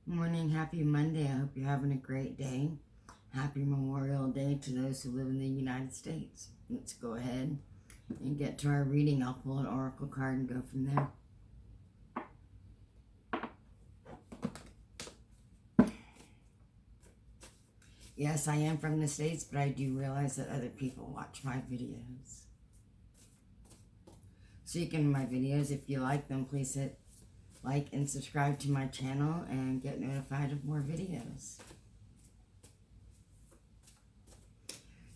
Morning, happy Monday. I hope you're having a great day. Happy Memorial Day to those who live in the United States. Let's go ahead and get to our reading. I'll pull an oracle card and go from there. Yes, I am from the States, but I do realize that other people watch my videos. Speaking of my videos, if you like them, please hit like and subscribe to my channel and get notified of more videos.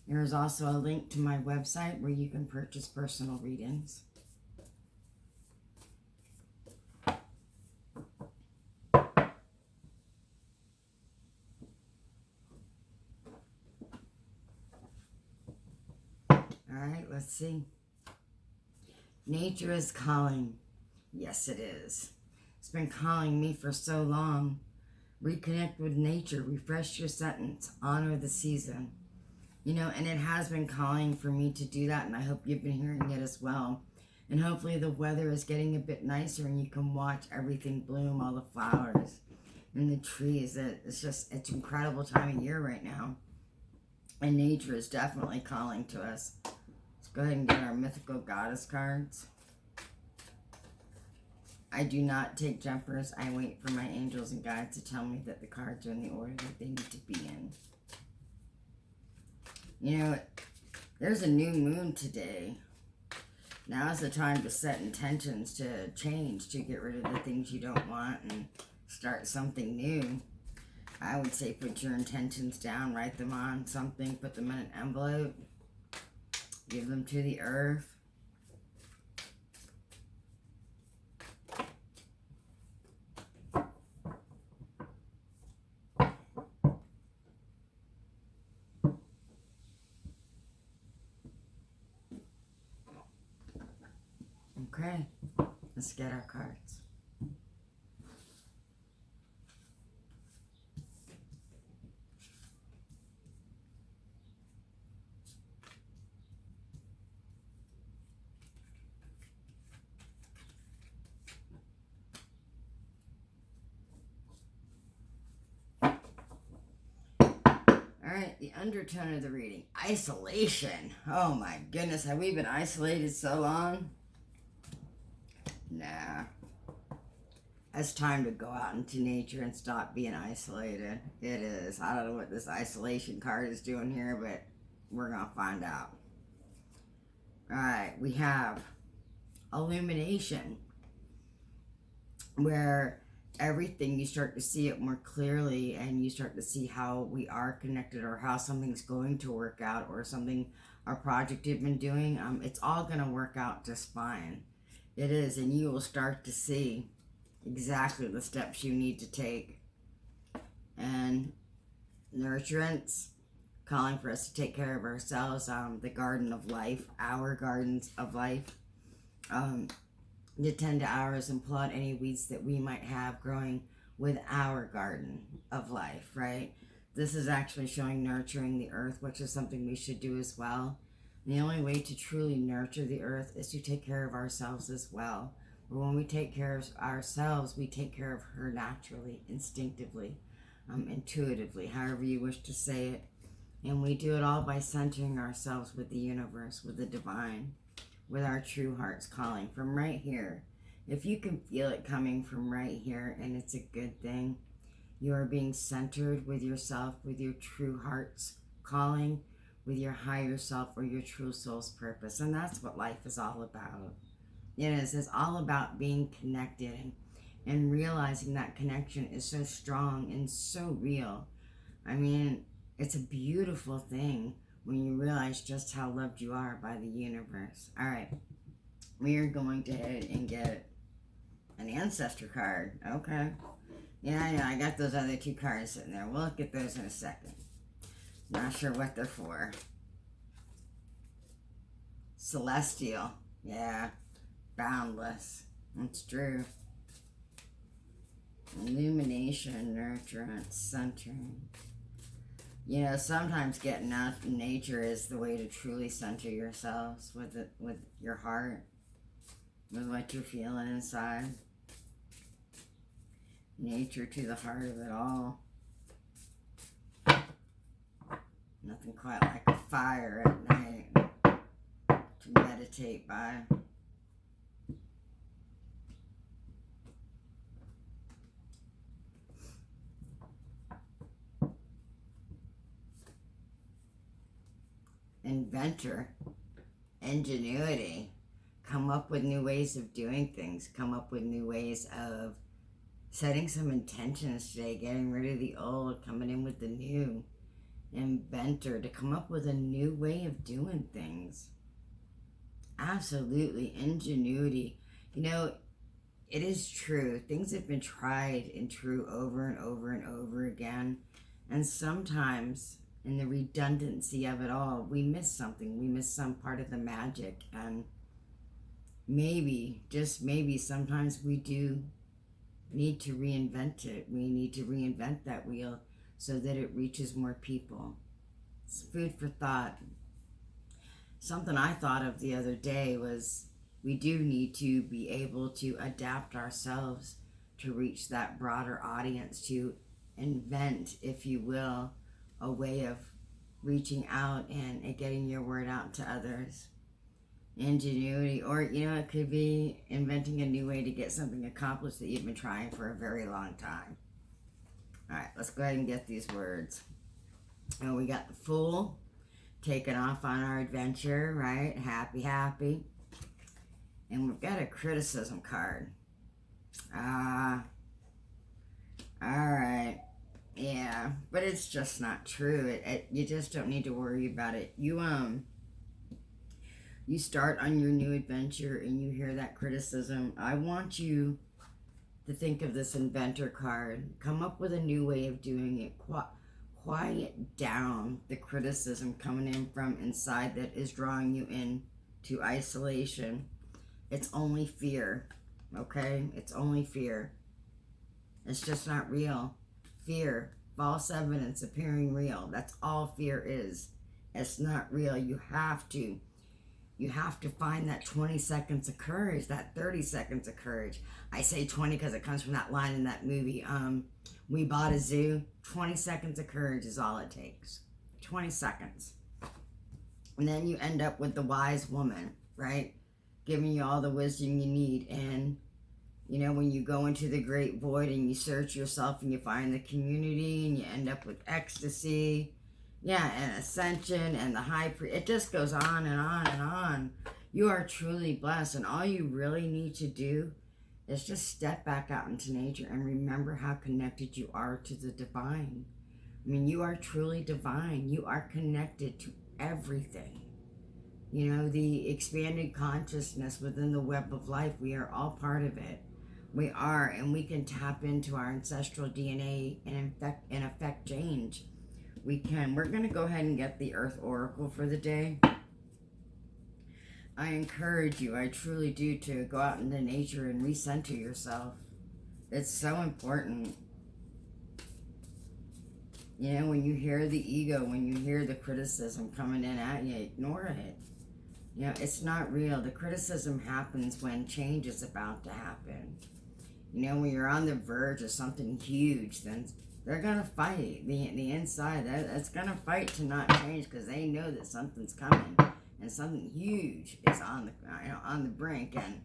There is also a link to my website where you can purchase personal readings. Alright, let's see. Nature is calling. Yes, it is. It's been calling me for so long. Reconnect with nature. Refresh your sentence. Honor the season. You know, and it has been calling for me to do that, and I hope you've been hearing it as well. And hopefully the weather is getting a bit nicer and you can watch everything bloom, all the flowers and the trees. It's incredible time of year right now. And nature is definitely calling to us. Let's go ahead and get our mythical goddess cards. I do not take jumpers. I wait for my angels and guides to tell me that the cards are in the order that they need to be in. You know, there's a new moon today. Now is the time to set intentions to change, to get rid of the things you don't want and start something new. I would say put your intentions down, write them on something, put them in an envelope, give them to the earth. Okay, let's get our cards. Alright, the undertone of the reading. Isolation. Oh my goodness, have we been isolated so long? Nah. It's time to go out into nature and stop being isolated. It is. I don't know what this isolation card is doing here, but we're going to find out. Alright, we have illumination, where everything, you start to see it more clearly and you start to see how we are connected or how something's going to work out or something, our project you've been doing, it's all going to work out just fine. It is, and you will start to see exactly the steps you need to take. And nurturance, calling for us to take care of ourselves, the garden of life, our gardens of life, to tend to ours and pull out any weeds that we might have growing with our garden of life, right? This is actually showing nurturing the earth, which is something we should do as well. And the only way to truly nurture the earth is to take care of ourselves as well. But when we take care of ourselves, we take care of her naturally, instinctively, intuitively, however you wish to say it. And we do it all by centering ourselves with the universe, with the divine, with our true heart's calling from right here. If you can feel it coming from right here, and it's a good thing, you are being centered with yourself, with your true heart's calling, with your higher self or your true soul's purpose. And that's what life is all about. It is. It's all about being connected and realizing that connection is so strong and so real. I mean, it's a beautiful thing when you realize just how loved you are by the universe. All right, we are going to head and get an ancestor card. Okay. Yeah, I know. I got those other two cards sitting there. We'll look at those in a second. Not sure what they're for. Celestial. Yeah. Boundless. That's true. Illumination, nurturance, centering. You know, sometimes getting out in nature is the way to truly center yourselves with your heart, with what you're feeling inside. Nature to the heart of it all. Nothing quite like a fire at night to meditate by. Inventor, ingenuity, come up with new ways of doing things, come up with new ways of setting some intentions today, getting rid of the old, coming in with the new. Inventor, to come up with a new way of doing things. Absolutely, ingenuity. You know, it is true. Things have been tried and true over and over and over again. And sometimes, in the redundancy of it all, we miss something. We miss some part of the magic. And maybe, just maybe, sometimes we do need to reinvent it. We need to reinvent that wheel so that it reaches more people. It's food for thought. Something I thought of the other day was we do need to be able to adapt ourselves to reach that broader audience, to invent, if you will, a way of reaching out and getting your word out to others. Ingenuity, or, you know, it could be inventing a new way to get something accomplished that you've been trying for a very long time. All right, let's go ahead and get these words. And we got the Fool, taking off on our adventure, right? Happy, happy. And we've got a criticism card. All right. Yeah, but it's just not true. You just don't need to worry about it. You start on your new adventure and you hear that criticism. I want you to think of this Inventor card. Come up with a new way of doing it. Quiet down the criticism coming in from inside that is drawing you into isolation. It's only fear, okay? It's only fear. It's just not real. Fear, false evidence appearing real. That's all fear is. It's not real. You have to find that 20 seconds of courage, that 30 seconds of courage. I say 20 because it comes from that line in that movie, We Bought a Zoo. 20 seconds of courage is all it takes. 20 seconds. And then you end up with the wise woman, right? Giving you all the wisdom you need. And, you know, when you go into the great void and you search yourself and you find the community and you end up with ecstasy, yeah, and ascension and the high priest, it just goes on and on and on. You are truly blessed, and all you really need to do is just step back out into nature and remember how connected you are to the divine. I mean, you are truly divine. You are connected to everything. You know, the expanded consciousness within the web of life, we are all part of it. We are, and we can tap into our ancestral DNA and affect change. We can. We're going to go ahead and get the Earth Oracle for the day. I encourage you, I truly do, to go out into nature and recenter yourself. It's so important. You know, when you hear the ego, when you hear the criticism coming in at you, ignore it. You know, it's not real. The criticism happens when change is about to happen. You know, when you're on the verge of something huge, then they're going to fight. The inside, that's going to fight to not change because they know that something's coming and something huge is on the brink. And,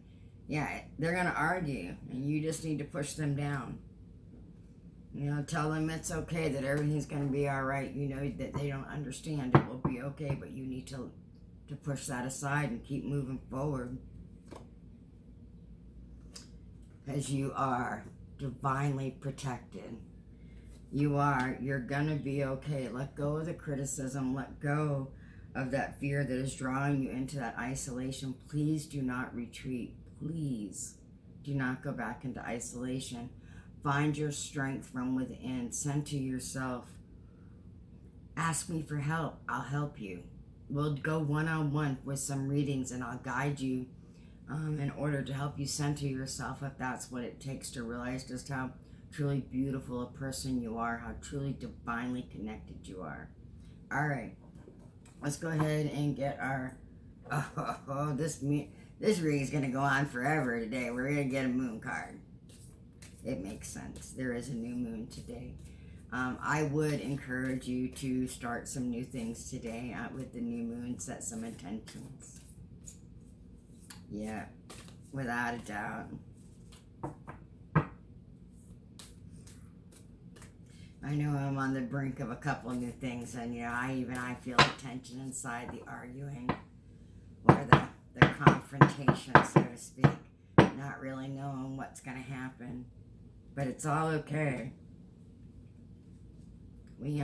yeah, they're going to argue, and you just need to push them down. You know, tell them it's okay, that everything's going to be all right. You know that they don't understand. It will be okay, but you need to push that aside and keep moving forward. Because you are divinely protected. You're going to be okay. Let go of the criticism. Let go of that fear that is drawing you into that isolation. Please do not retreat. Please do not go back into isolation. Find your strength from within. Center yourself. Ask me for help. I'll help you. We'll go one-on-one with some readings, and I'll guide you in order to help you center yourself, if that's what it takes to realize just how truly beautiful a person you are, how truly divinely connected you are. All right, let's go ahead and get our, this reading is going to go on forever today. We're going to get a moon card. It makes sense. There is a new moon today. I would encourage you to start some new things today with the new moon. Set some intentions. Yeah, without a doubt. I know I'm on the brink of a couple of new things, and you know, I feel the tension inside, the arguing, or the confrontation, so to speak. Not really knowing what's going to happen, but it's all okay. We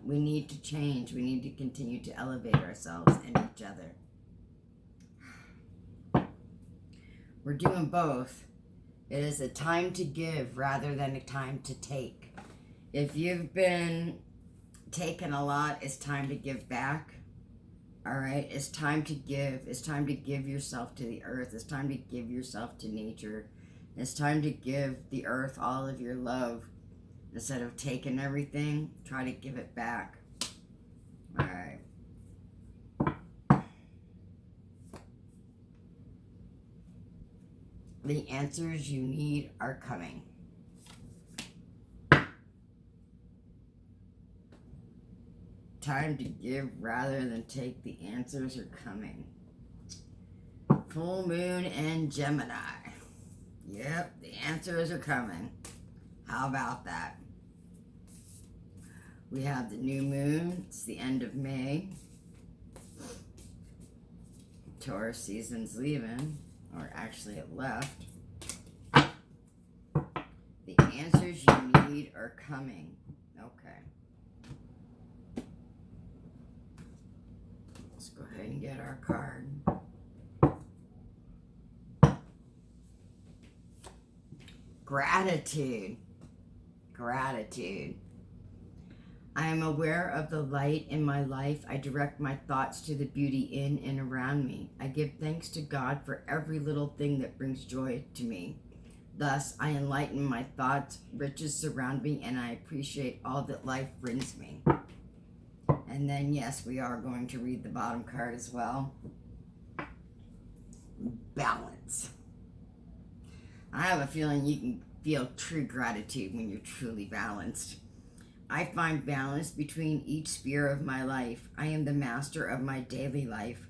need to change. We need to continue to elevate ourselves and each other. We're doing both. It is a time to give rather than a time to take. If you've been taken a lot, it's time to give back. All right, it's time to give. It's time to give yourself to the earth. It's time to give yourself to nature. It's time to give the earth all of your love. Instead of taking everything, try to give it back. All right. The answers you need are coming. Time to give rather than take. The answers are coming. Full moon and Gemini. Yep, the answers are coming. How about that? We have the new moon. It's the end of May. Taurus season's leaving, or actually it left. The answers you need are coming. Okay. Let's go ahead and get our card. Gratitude. Gratitude. I am aware of the light in my life. I direct my thoughts to the beauty in and around me. I give thanks to God for every little thing that brings joy to me. Thus, I enlighten my thoughts, riches surround me, and I appreciate all that life brings me. And then, yes, we are going to read the bottom card as well. Balance. I have a feeling you can feel true gratitude when you're truly balanced. I find balance between each sphere of my life. I am the master of my daily life.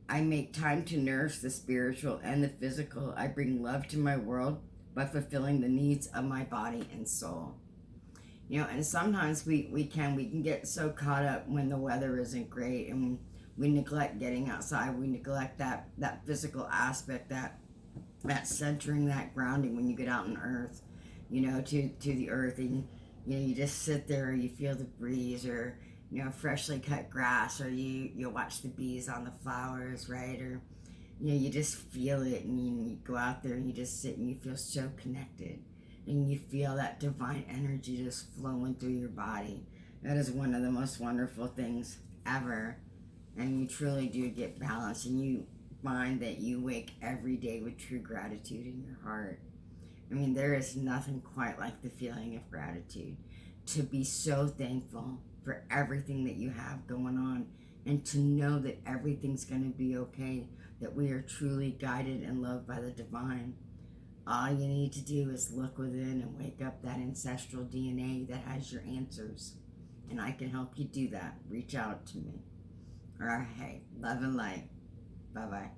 I make time to nourish the spiritual and the physical. I bring love to my world by fulfilling the needs of my body and soul. You know, and sometimes we can get so caught up when the weather isn't great, and we neglect getting outside. We neglect that physical aspect, that centering, that grounding when you get out on earth, you know, to the earth, and you know, you just sit there, you feel the breeze, or you know, freshly cut grass, or you watch the bees on the flowers, right? Or you know, you just feel it, and you go out there and you just sit and you feel so connected, and you feel that divine energy just flowing through your body. That is one of the most wonderful things ever, and you truly do get balance, and you find that you wake every day with true gratitude in your heart. I mean, there is nothing quite like the feeling of gratitude. To be so thankful for everything that you have going on, and to know that everything's going to be okay, that we are truly guided and loved by the divine. All you need to do is look within and wake up that ancestral DNA that has your answers. And I can help you do that. Reach out to me. All right, love and light. Bye-bye.